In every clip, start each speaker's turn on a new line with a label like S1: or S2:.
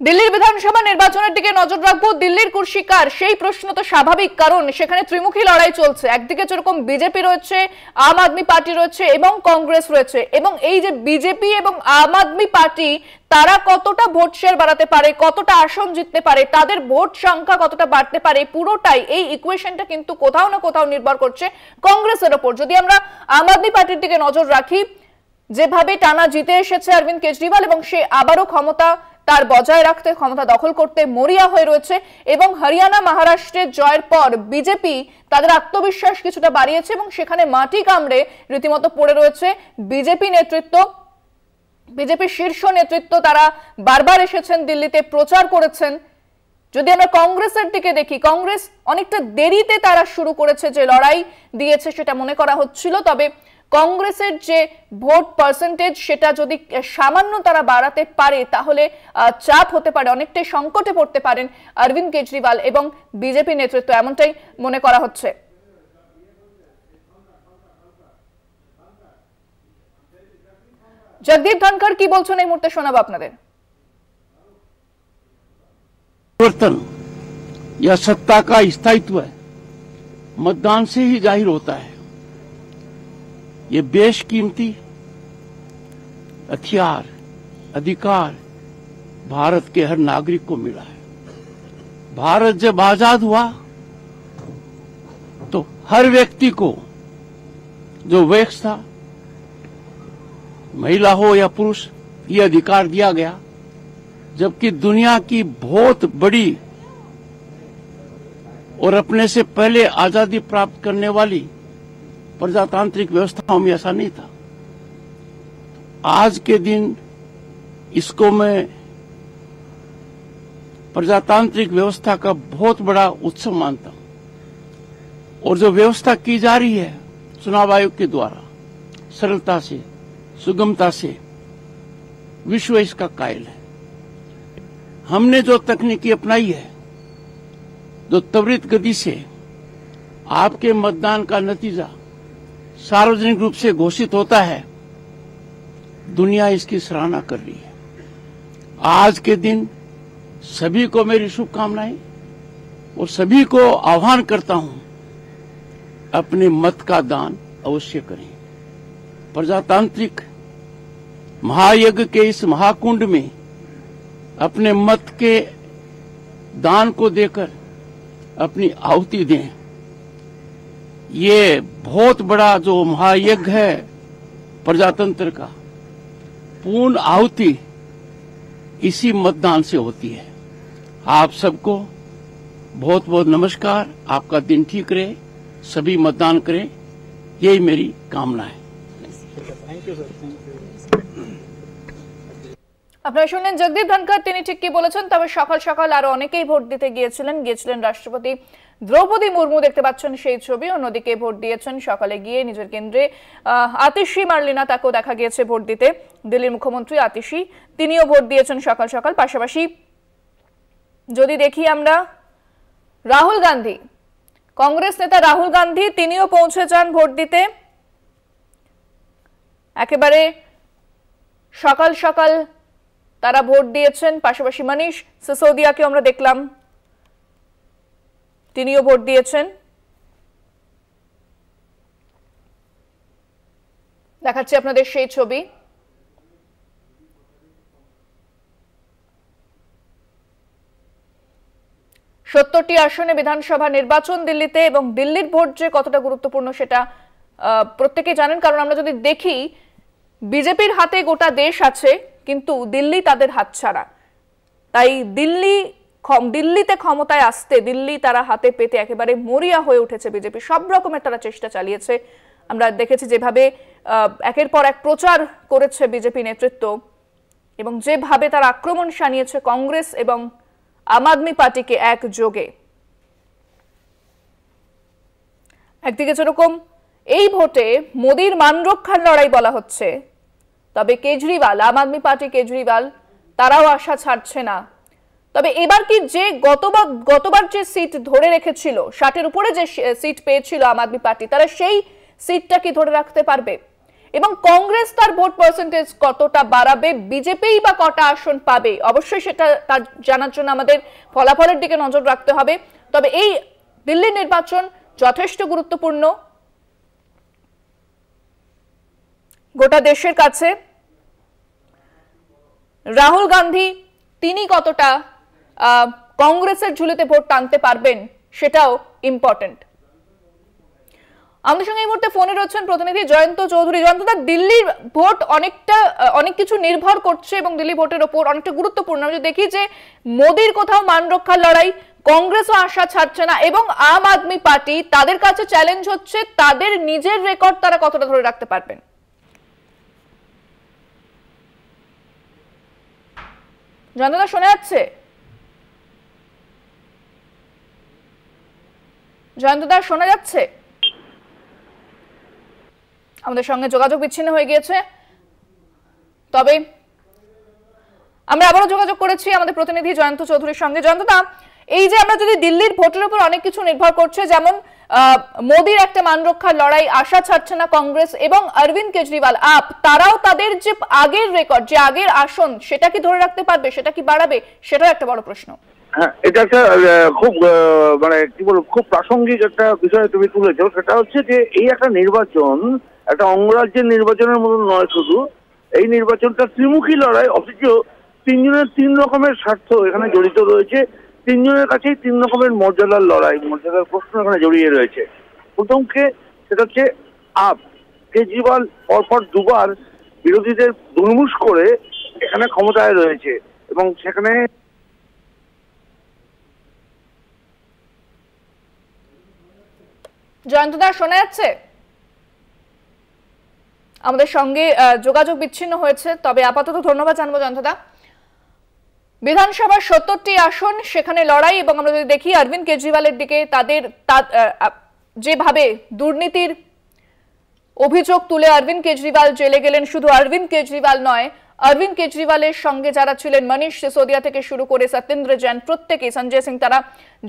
S1: দিল্লির বিধানসভা নির্বাচনের দিকে নজর রাখবো। দিল্লির কুর্সি কার, সেই প্রশ্ন তো স্বাভাবিক, কারণ সেখানে ত্রিমুখী লড়াই চলছে। একদিকে যেরকম বিজেপি রয়েছে, আম আদমি পার্টি রয়েছে এবং কংগ্রেস রয়েছে, এবং এই যে বিজেপি এবং আম আদমি পার্টি তারা কতটা ভোট শেয়ার বাড়াতে পারে, কতটা আসন জিততে পারে, তাদের ভোট সংখ্যা কতটা বাড়তে পারে, পুরোটাই এই ইকুয়েশনটা কিন্তু কোথাও না কোথাও নির্ভর করছে কংগ্রেসের ওপর। যদি আমরা আম আদমি পার্টির দিকে নজর রাখি, যেভাবে টানা জিতে এসেছে অরবিন্দ কেজরিওয়াল এবং সে আবারও ক্ষমতা তার বজায় রাখতে, ক্ষমতা দখল করতে মরিয়া হয়ে রয়েছে, এবং হরিয়ানা মহারাষ্ট্রের জয়ের পর বিজেপি তাদের আত্মবিশ্বাস কিছুটা বাড়িয়েছে এবং সেখানে মাটি কামড়ে রীতিমতো পড়ে রয়েছে বিজেপি নেতৃত্ব, বিজেপির শীর্ষ নেতৃত্ব। তারা বারবার এসেছেন দিল্লিতে, প্রচার করেছেন। যদি আমরা কংগ্রেসের দিকে দেখি, কংগ্রেস অনেকটা দেরিতে তারা শুরু করেছে, যে লড়াই দিয়েছে সেটা মনে করা হচ্ছিল, তবে কংগ্রেসের যে ভোট পার্সেন্টেজ সেটা যদি সামান্য তারা বাড়াতে পারে তাহলে চাপ হতে পারে, অনেকটাই সংকটে পড়তে পারেন অরবিন্দ কেজরিওয়াল এবং বিজেপি নেতৃত্ব, এমনটাই মনে করা হচ্ছে। জগদীপ ধনখড় কি বলছেন এই মুহূর্তে শোনাবো আপনাদের।
S2: परिवर्तन या सत्ता का स्थायित्व मतदान से ही जाहिर होता है। ये बेशकीमती हथियार, अधिकार भारत के हर नागरिक को मिला है। भारत जब आजाद हुआ तो हर व्यक्ति को जो वयस्क था, महिला हो या पुरुष, ये अधिकार दिया गया, जबकि दुनिया की बहुत बड़ी और अपने से पहले आजादी प्राप्त करने वाली प्रजातांत्रिक व्यवस्थाओं में ऐसा नहीं था। आज के दिन इसको मैं प्रजातांत्रिक व्यवस्था का बहुत बड़ा उत्सव मानता हूं, और जो व्यवस्था की जा रही है चुनाव आयोग के द्वारा सरलता से, सुगमता से, विश्व इसका कायल है। हमने जो तकनीकी अपनाई है, जो त्वरित गति से आपके मतदान का नतीजा सार्वजनिक रूप से घोषित होता है, दुनिया इसकी सराहना कर रही है। आज के दिन सभी को मेरी शुभकामनाएं, और सभी को आह्वान करता हूं, अपने मत का दान अवश्य करें। प्रजातांत्रिक महायज्ञ के इस महाकुंड में अपने मत के दान को देकर अपनी आहुति दें। ये बहुत बड़ा जो महायज्ञ है प्रजातंत्र का, पूर्ण आहुति इसी मतदान से होती है। आप सबको बहुत बहुत नमस्कार, आपका दिन ठीक रहे, सभी मतदान करें, यही मेरी कामना है।
S3: Thank you sir.
S1: আপনারা শুনলেন জগদীপ ধনখড়, তিনি ঠিক কি বলেছেন। তবে সকাল সকাল আরো অনেকেই ভোট দিতে গিয়েছিলেন রাষ্ট্রপতি দ্রৌপদী মুর্মু, দেখতে পাচ্ছেন সেই ছবি। অন্যদিকে ভোট দিয়েছেন সকালে গিয়ে নিজের কেন্দ্রে আতিশি মার্লিনা, তাকেও দেখা গিয়েছে ভোট দিতে। দিল্লির মুখ্যমন্ত্রী আতিশি, তিনিও ভোট দিয়েছেন সকাল সকাল। পাশাপাশি যদি দেখি আমরা রাহুল গান্ধী, কংগ্রেস নেতা রাহুল গান্ধী, তিনিও পৌঁছে যান ভোট দিতে একেবারে সকাল সকাল, তারা ভোট দিয়েছেন। পাশাপাশি মনীষ সিসোদিয়াকে আমরা দেখলাম, তিনিও ভোট দিয়েছেন। দেখাচ্ছি আপনাদের সেই ছবি। 70টি আসনে বিধানসভা নির্বাচন দিল্লিতে, এবং দিল্লির ভোট যে কতটা গুরুত্বপূর্ণ সেটা প্রত্যেকেই জানেন, কারণ আমরা যদি দেখি বিজেপির হাতে গোটা দেশ আছে, কিন্তু দিল্লি তাদের হাতছাড়া। তাই দিল্লিতে ক্ষমতায় আসতে, দিল্লি তারা হাতে পেতে একেবারে মরিয়া হয়ে উঠেছে বিজেপি। সব রকমের তারা চেষ্টা চালিয়েছে। আমরা দেখেছি যেভাবে একের পর এক প্রচার করেছে বিজেপি নেতৃত্ব, এবং যেভাবে তারা আক্রমণ শানিয়েছে কংগ্রেস এবং আম আদমি পার্টিকে একযোগে। একদিকে যেরকম এই ভোটে মোদির মান রক্ষার লড়াই বলা হচ্ছে, তবে কেজরিওয়াল, আম আদমি পার্টি কেজরিওয়াল, তারাও আশা ছাড়ছে না। তবে এবার কি যে গতবার যে সিট ধরে রেখেছিল, 60-এর উপরে যে সিট পেয়েছিল আম আদমি পার্টি, তারা সেই সিটটা কি ধরে রাখতে পারবে? এবং কংগ্রেস তার ভোট পার্সেন্টেজ কতটা বাড়াবে, বিজেপি বা কটা আসন পাবে, অবশ্যই সেটা তার জানার জন্য আমাদের ফলাফলের দিকে নজর রাখতে হবে। তবে এই দিল্লি নির্বাচন যথেষ্ট গুরুত্বপূর্ণ গোটা দেশের কাছে। রাহুল গান্ধী তিনি কতটা কংগ্রেসের ঝুলিতে ভোট টানতে পারবেন সেটাও ইম্পর্টেন্ট। আমাদের সঙ্গে এই মুহূর্তে ফোনে রয়েছেন প্রতিনিধি জয়ন্ত চৌধুরী। জয়ন্তদা, দিল্লির ভোট অনেক কিছু নির্ভর করছে এবং দিল্লি ভোটের ওপর অনেকটা গুরুত্বপূর্ণ। আমরা দেখি যে মোদির কোথাও মান রক্ষার লড়াই, কংগ্রেসও আশা ছাড়ছে না এবং আম আদমি পার্টি তাদের কাছে চ্যালেঞ্জ হচ্ছে তাদের নিজের রেকর্ড তারা কতটা ধরে রাখতে পারবেন। জয়ন্তদা শোনা যাচ্ছে? জয়ন্তদা শোনা যাচ্ছে? আমাদের সঙ্গে যোগাযোগ বিচ্ছিন্ন হয়ে গিয়েছে। তবে আমরা আবারও যোগাযোগ করেছি আমাদের প্রতিনিধি জয়ন্ত চৌধুরীর সঙ্গে। জয়ন্তদা, এই যে আমরা যদি দিল্লির ভোটের উপর অনেক কিছু নির্ভর করছে, যেমন মোদির একটা মান রক্ষার লড়াই, আশা ছাড়ছে না কংগ্রেস, এবং অরবিন্দ কেজরিওয়াল আপ তারাও তাদের যে আগের রেকর্ড, যে আগের আসন, সেটা কি ধরে রাখতে পারবে, সেটা কি বাড়াবে, সেটাও একটা বড় প্রশ্ন।
S4: হ্যাঁ, এটা একটা খুব মানে কি বলবো, খুব প্রাসঙ্গিক একটা বিষয় তুমি তুলেছো। সেটা হচ্ছে যে এই একটা নির্বাচন একটা অঙ্গরাজ্যের নির্বাচনের মতো নয়, শুধু এই নির্বাচনটা ত্রিমুখী লড়াই। অথচ তিনজনের তিন রকমের স্বার্থ এখানে জড়িত রয়েছে, তিনজনের কাছেই তিন রকমের মর্যাদার লড়াই, মর্যাদার প্রশ্ন এখানে জড়িয়ে রয়েছে। প্রথমকে সেটা হচ্ছে আপ। কেজরিওয়াল পরপর দুবার বিরোধীদের দুর্মুষ করে এখানে ক্ষমতায় রয়েছে এবং সেখানে
S1: জয়ন্তদা শোনা যাচ্ছে? আমাদের সঙ্গে যোগাযোগ বিচ্ছিন্ন হয়েছে, তবে আপাতত ধন্যবাদ জানাবো জয়ন্তদা। বিধানসভার 70টি আসন, সেখানে লড়াই, এবং আমরা যদি দেখি অরবিন্দ কেজরিওয়ালের দিকে তাদের যেভাবে দুর্নীতির অভিযোগ তুলে অরবিন্দ কেজরিওয়াল জেলে গেলেন, শুধু অরবিন্দ কেজরিওয়াল নয়, অরবিন্দ কেজরিওয়ালের সঙ্গে যারা ছিলেন, মনীষ সিসোদিয়া থেকে শুরু করে সত্যেন্দ্র জৈন, প্রত্যেকে, সঞ্জয় সিং, তারা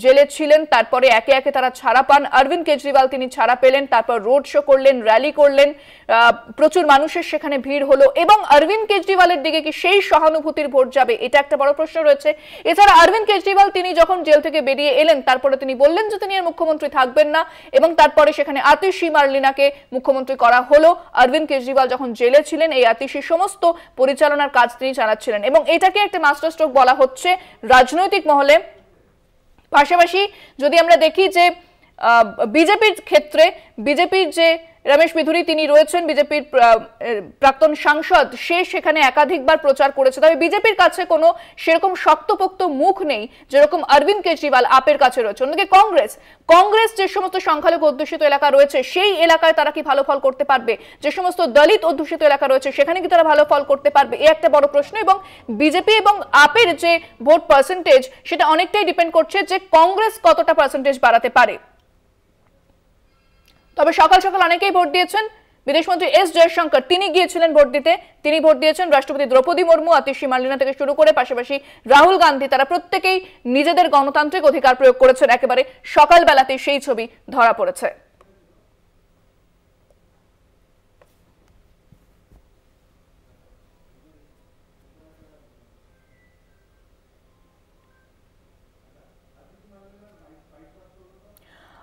S1: জেলে ছিলেন। তারপরে একে একে তারা ছাড়া পান। অরবিন্দ কেজরিওয়াল তিনি ছাড়া পেলেন, তারপর রোড শো করলেন, র্যালি করলেন, প্রচুর মানুষের সেখানে ভিড় হলো। এবং অরবিন্দ কেজরিওয়ালের দিকে কি সেই সহানুভূতির ভোট যাবে, এটা একটা বড় প্রশ্ন রয়েছে। এছাড়া অরবিন্দ কেজরিওয়াল তিনি যখন জেল থেকে বেরিয়ে এলেন, তারপরে তিনি বললেন যে তিনি আর মুখ্যমন্ত্রী থাকবেন না, এবং তারপরে সেখানে আতিশি মার্লিনাকে মুখ্যমন্ত্রী করা হলো। অরবিন্দ কেজরিওয়াল যখন জেলে ছিলেন, এই আতিশি সমস্ত পরিচালনার কাজ তিনি চালাচ্ছিলেন, এবং এটাকে একটা মাস্টার স্ট্রোক বলা হচ্ছে রাজনৈতিক মহলে। পাশাপাশি যদি আমরা দেখি যে বিজেপির ক্ষেত্রে, বিজেপির যে রমেশ বিধুরি তিনি রয়েছেন, বিজেপির প্রাক্তন সাংসদ, সে সেখানে একাধিকবার প্রচার করেছে। তবে বিজেপির কাছে কোনো সেরকম শক্তপোক্ত মুখ নেই যেরকম অরবিন্দ কেজরিওয়াল আপের কাছে রয়েছে। অন্যদিকে কংগ্রেস যে সমস্ত সংখ্যালঘু অধ্যুষিত এলাকা রয়েছে, সেই এলাকায় তারা কি ভালো ফল করতে পারবে? যে সমস্ত দলিত অধ্যুষিত এলাকা রয়েছে, সেখানে কি তারা ভালো ফল করতে পারবে? এই একটা বড় প্রশ্ন। এবং বিজেপি এবং আপের যে ভোট পার্সেন্টেজ, সেটা অনেকটাই ডিপেন্ড করছে যে কংগ্রেস কতটা পার্সেন্টেজ বাড়াতে পারে। তবে সকাল সকাল অনেকেই ভোট দিয়েছেন। বিদেশমন্ত্রী এস জয়শঙ্কর তিনি গিয়েছিলেন ভোট দিতে, তিনি ভোট দিয়েছেন। রাষ্ট্রপতি দ্রৌপদী মুর্মু, আতিশি মার্লিনা থেকে শুরু করে পাশাপাশি রাহুল গান্ধী, তারা প্রত্যেকেই নিজেদের গণতান্ত্রিক অধিকার প্রয়োগ করেছেন। একেবারে সকালবেলাতে সেই ছবি ধরা পড়েছে।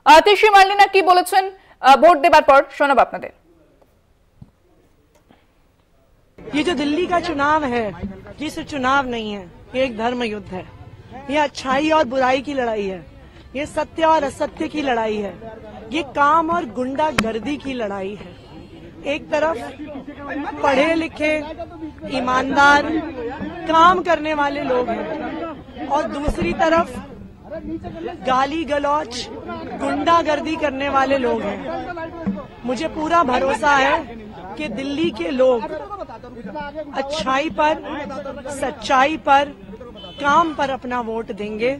S1: আতিশি মার্লিনা কি বলেছেন ভোট দেবার পর, শোনাবো আপনাদের।
S5: ये जो दिल्ली का चुनाव है, ये सिर्फ चुनाव नहीं है, ये एक धर्म युद्ध है। ये अच्छाई और बुराई की लड़ाई है, ये सत्य और असत्य की लड़ाई है, ये काम और गुंडागर्दी की लड़ाई है। एक तरफ पढ़े लिखे, ईमानदार, काम करने वाले लोग हैं, और दूसरी तरफ गाली गलौच, गुंडागर्दी करने वाले लोग हैं। मुझे पूरा भरोसा है कि दिल्ली के लोग अच्छाई पर, सच्चाई पर, काम पर अपना वोट देंगे।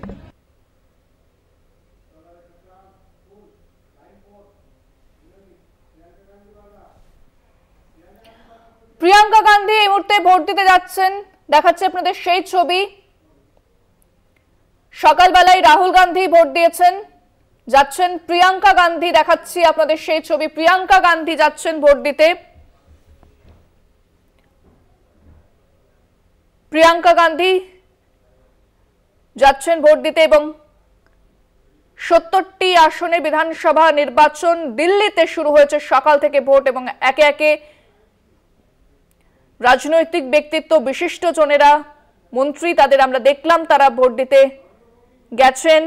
S1: প্রিয়াঙ্কা গান্ধী এই মুহূর্তে ভোট দিতে যাচ্ছেন, দেখাচ্ছে আপনাদের সেই ছবি। সকালবেলায় রাহুল গান্ধী ভোট দিয়েছেন, যাচ্ছেন প্রিয়াঙ্কা গান্ধী, দেখাচ্ছি আপনাদের সেই ছবি। প্রিয়াঙ্কা গান্ধী যাচ্ছেন ভোট দিতে। প্রিয়াঙ্কা গান্ধী যাচ্ছেন ভোট দিতে এবং 70টি আসনে বিধানসভা নির্বাচন দিল্লিতে শুরু হয়েছে সকাল থেকে ভোট এবং একে একে রাজনৈতিক ব্যক্তিত্ব বিশিষ্ট জনেরা মন্ত্রী তাদের আমরা দেখলাম তারা ভোট দিতে গেছেন।